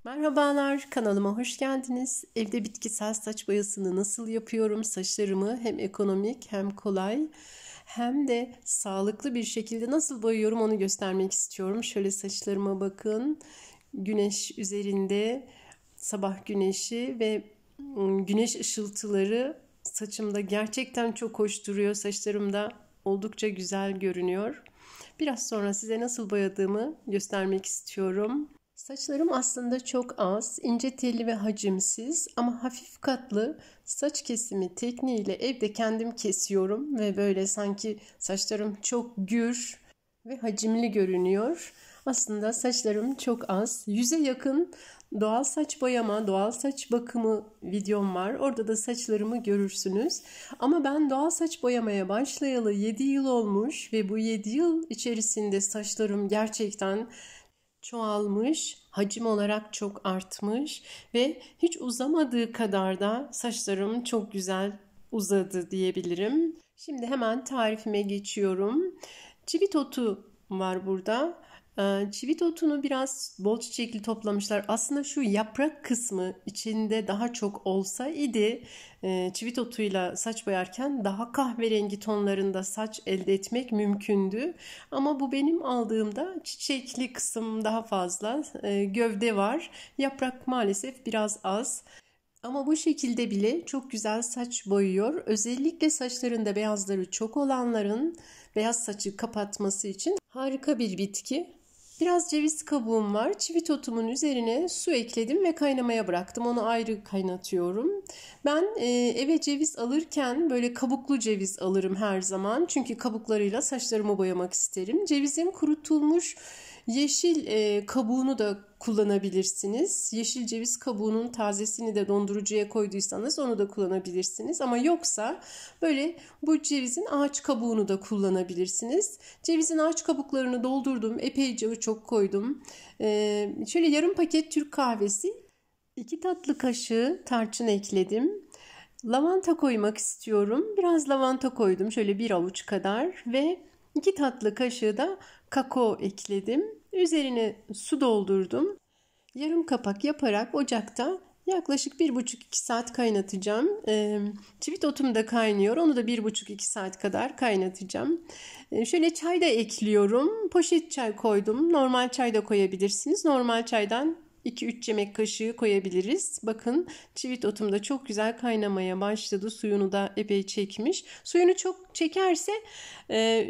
Merhabalar, kanalıma hoş geldiniz. Evde bitkisel saç boyasını nasıl yapıyorum? Saçlarımı hem ekonomik hem kolay hem de sağlıklı bir şekilde nasıl boyuyorum onu göstermek istiyorum. Şöyle saçlarıma bakın. Güneş üzerinde, sabah güneşi ve güneş ışıltıları saçımda gerçekten çok hoş duruyor. Saçlarım da oldukça güzel görünüyor. Biraz sonra size nasıl boyadığımı göstermek istiyorum. Saçlarım aslında çok az, ince telli ve hacimsiz ama hafif katlı saç kesimi tekniğiyle evde kendim kesiyorum ve böyle sanki saçlarım çok gür ve hacimli görünüyor. Aslında saçlarım çok az. 100'e yakın doğal saç boyama, doğal saç bakımı videom var. Orada da saçlarımı görürsünüz. Ama ben doğal saç boyamaya başlayalı 7 yıl olmuş ve bu 7 yıl içerisinde saçlarım gerçekten çoğalmış, hacim olarak çok artmış ve hiç uzamadığı kadar da saçlarım çok güzel uzadı diyebilirim. Şimdi hemen tarifime geçiyorum. Çivit otu var burada. Çivit otunu biraz bol çiçekli toplamışlar. Aslında şu yaprak kısmı içinde daha çok olsa idi çivit otuyla saç boyarken daha kahverengi tonlarında saç elde etmek mümkündü. Ama bu benim aldığımda çiçekli kısım daha fazla. Gövde var. Yaprak maalesef biraz az. Ama bu şekilde bile çok güzel saç boyuyor. Özellikle saçlarında beyazları çok olanların beyaz saçı kapatması için harika bir bitki. Biraz ceviz kabuğum var. Çivit otumun üzerine su ekledim ve kaynamaya bıraktım. Onu ayrı kaynatıyorum. Ben eve ceviz alırken böyle kabuklu ceviz alırım her zaman. Çünkü kabuklarıyla saçlarımı boyamak isterim. Cevizin kurutulmuş yeşil kabuğunu da kullanabilirsiniz. Yeşil ceviz kabuğunun tazesini de dondurucuya koyduysanız onu da kullanabilirsiniz. Ama yoksa böyle bu cevizin ağaç kabuğunu da kullanabilirsiniz. Cevizin ağaç kabuklarını doldurdum. Epeyce çok koydum. Şöyle yarım paket Türk kahvesi, 2 tatlı kaşığı tarçın ekledim. Lavanta koymak istiyorum. Biraz lavanta koydum. Şöyle bir avuç kadar ve 2 tatlı kaşığı da kakao ekledim. Üzerine su doldurdum. Yarım kapak yaparak ocakta yaklaşık 1,5-2 saat kaynatacağım. Çivit otum da kaynıyor. Onu da 1,5-2 saat kadar kaynatacağım. Şöyle çay da ekliyorum. Poşet çay koydum. Normal çay da koyabilirsiniz. Normal çaydan 2-3 yemek kaşığı koyabiliriz. Bakın çivit otum da çok güzel kaynamaya başladı. Suyunu da epey çekmiş. Suyunu çok çekerse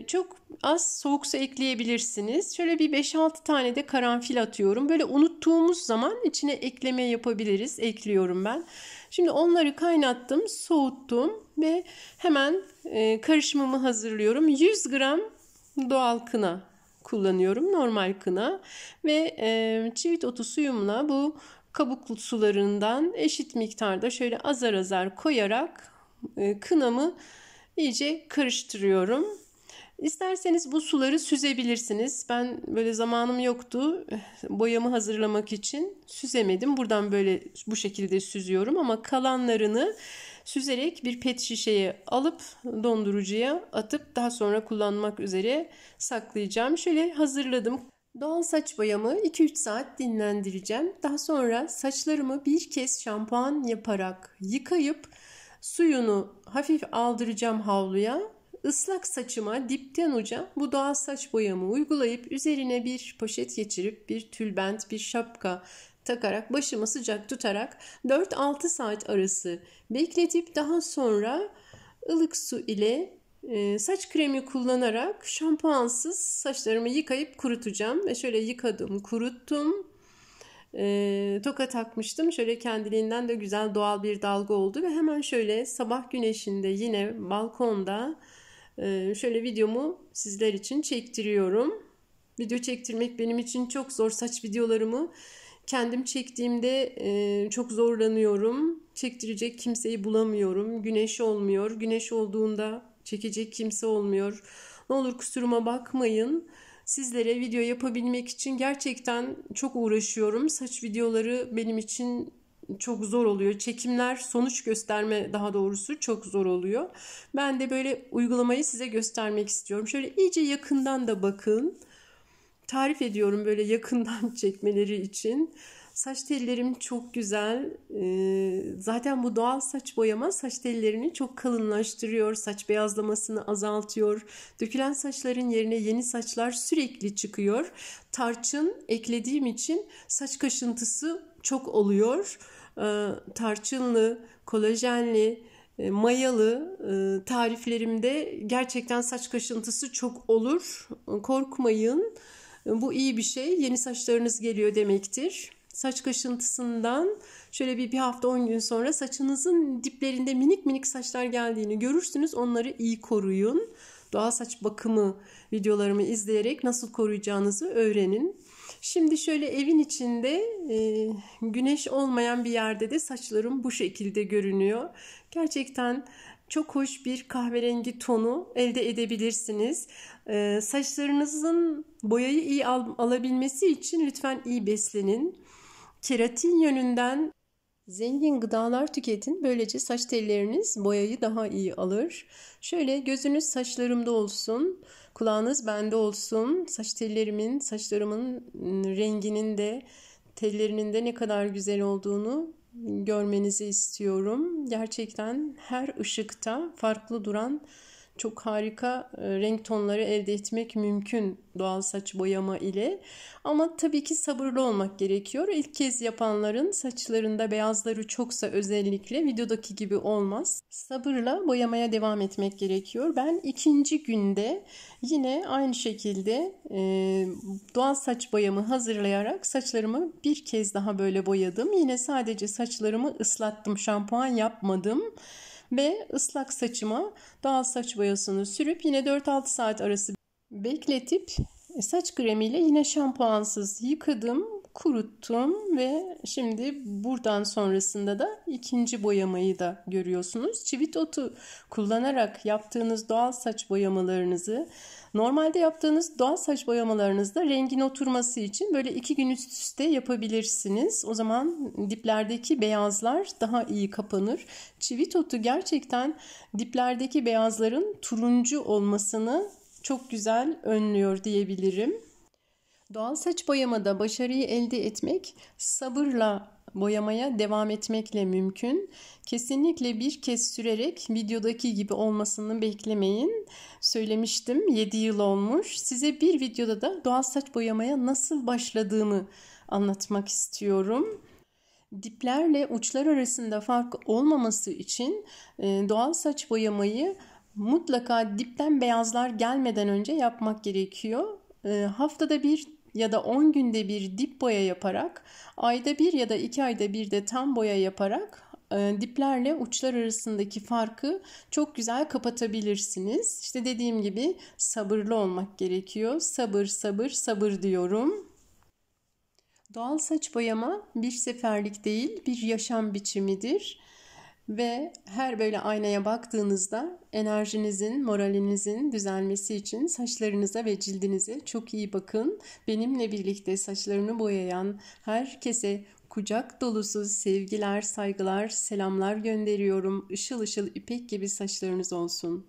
çok az soğuk su ekleyebilirsiniz. Şöyle bir 5-6 tane de karanfil atıyorum. Böyle unuttuğumuz zaman içine ekleme yapabiliriz. Ekliyorum ben. Şimdi onları kaynattım, soğuttum ve hemen karışımımı hazırlıyorum. 100 gram doğal kına kullanıyorum. Normal kına ve çivit otu suyumla bu kabuklu sularından eşit miktarda şöyle azar azar koyarak kınamı iyice karıştırıyorum. İsterseniz bu suları süzebilirsiniz. Ben böyle zamanım yoktu. Boyamı hazırlamak için süzemedim. Buradan böyle bu şekilde süzüyorum ama kalanlarını süzerek bir pet şişeye alıp dondurucuya atıp daha sonra kullanmak üzere saklayacağım. Şöyle hazırladım. Doğal saç boyamı 2-3 saat dinlendireceğim. Daha sonra saçlarımı bir kez şampuan yaparak yıkayıp suyunu hafif aldıracağım havluya. Islak saçıma dipten uca bu doğal saç boyamı uygulayıp üzerine bir poşet geçirip bir tülbent, bir şapka takarak başımı sıcak tutarak 4-6 saat arası bekletip daha sonra ılık su ile saç kremi kullanarak şampuansız saçlarımı yıkayıp kurutacağım. Ve şöyle yıkadım, kuruttum. Toka takmıştım. Şöyle kendiliğinden de güzel doğal bir dalga oldu. Ve hemen şöyle sabah güneşinde yine balkonda şöyle videomu sizler için çektiriyorum. Video çektirmek benim için çok zor. Saç videolarımı kendim çektiğimde çok zorlanıyorum. Çektirecek kimseyi bulamıyorum. Güneş olmuyor. Güneş olduğunda çekecek kimse olmuyor. Ne olur kusuruma bakmayın. Sizlere video yapabilmek için gerçekten çok uğraşıyorum. Saç videoları benim için çok zor oluyor. Çekimler, sonuç gösterme daha doğrusu çok zor oluyor. Ben de böyle uygulamayı size göstermek istiyorum. Şöyle iyice yakından da bakın. Tarif ediyorum böyle yakından çekmeleri için. Saç tellerim çok güzel. Zaten bu doğal saç boyama saç tellerini çok kalınlaştırıyor. Saç beyazlamasını azaltıyor. Dökülen saçların yerine yeni saçlar sürekli çıkıyor. Tarçın eklediğim için saç kaşıntısı çok oluyor. Tarçınlı, kolajenli, mayalı tariflerimde gerçekten saç kaşıntısı çok olur. Korkmayın. Bu iyi bir şey. Yeni saçlarınız geliyor demektir. Saç kaşıntısından şöyle bir hafta 10 gün sonra saçınızın diplerinde minik minik saçlar geldiğini görürsünüz. Onları iyi koruyun. Doğal saç bakımı videolarımı izleyerek nasıl koruyacağınızı öğrenin. Şimdi şöyle evin içinde güneş olmayan bir yerde de saçlarım bu şekilde görünüyor. Gerçekten çok hoş bir kahverengi tonu elde edebilirsiniz. Saçlarınızın boyayı iyi alabilmesi için lütfen iyi beslenin. Keratin yönünden zengin gıdalar tüketin. Böylece saç telleriniz boyayı daha iyi alır. Şöyle gözünüz saçlarımda olsun. Kulağınız bende olsun. Saçlarımın renginin de tellerinin de ne kadar güzel olduğunu görmenizi istiyorum. Gerçekten her ışıkta farklı duran çok harika renk tonları elde etmek mümkün doğal saç boyama ile. Ama tabii ki sabırlı olmak gerekiyor. İlk kez yapanların saçlarında beyazları çoksa özellikle videodaki gibi olmaz. Sabırla boyamaya devam etmek gerekiyor. Ben ikinci günde yine aynı şekilde doğal saç boyamı hazırlayarak saçlarımı bir kez daha böyle boyadım. Yine sadece saçlarımı ıslattım, şampuan yapmadım. Ve ıslak saçıma doğal saç boyasını sürüp yine 4-6 saat arası bekletip saç kremiyle yine şampuansız yıkadım, kuruttum ve şimdi buradan sonrasında da ikinci boyamayı da görüyorsunuz. Çivit otu kullanarak yaptığınız doğal saç boyamalarınızı normalde yaptığınız doğal saç boyamalarınızda rengin oturması için böyle 2 gün üst üste yapabilirsiniz. O zaman diplerdeki beyazlar daha iyi kapanır. Çivit otu gerçekten diplerdeki beyazların turuncu olmasını çok güzel önlüyor diyebilirim. Doğal saç boyamada başarıyı elde etmek sabırla boyamaya devam etmekle mümkün. Kesinlikle bir kez sürerek videodaki gibi olmasını beklemeyin. Söylemiştim 7 yıl olmuş. Size bir videoda da doğal saç boyamaya nasıl başladığımı anlatmak istiyorum. Diplerle uçlar arasında fark olmaması için doğal saç boyamayı mutlaka dipten beyazlar gelmeden önce yapmak gerekiyor. Haftada bir ya da 10 günde bir dip boya yaparak, ayda bir ya da 2 ayda bir de tam boya yaparak diplerle uçlar arasındaki farkı çok güzel kapatabilirsiniz. İşte dediğim gibi sabırlı olmak gerekiyor. Sabır, sabır, sabır diyorum. Doğal saç boyama bir seferlik değil, bir yaşam biçimidir. Ve her böyle aynaya baktığınızda enerjinizin, moralinizin düzelmesi için saçlarınıza ve cildinize çok iyi bakın. Benimle birlikte saçlarını boyayan herkese kucak dolusu sevgiler, saygılar, selamlar gönderiyorum. Işıl ışıl ipek gibi saçlarınız olsun.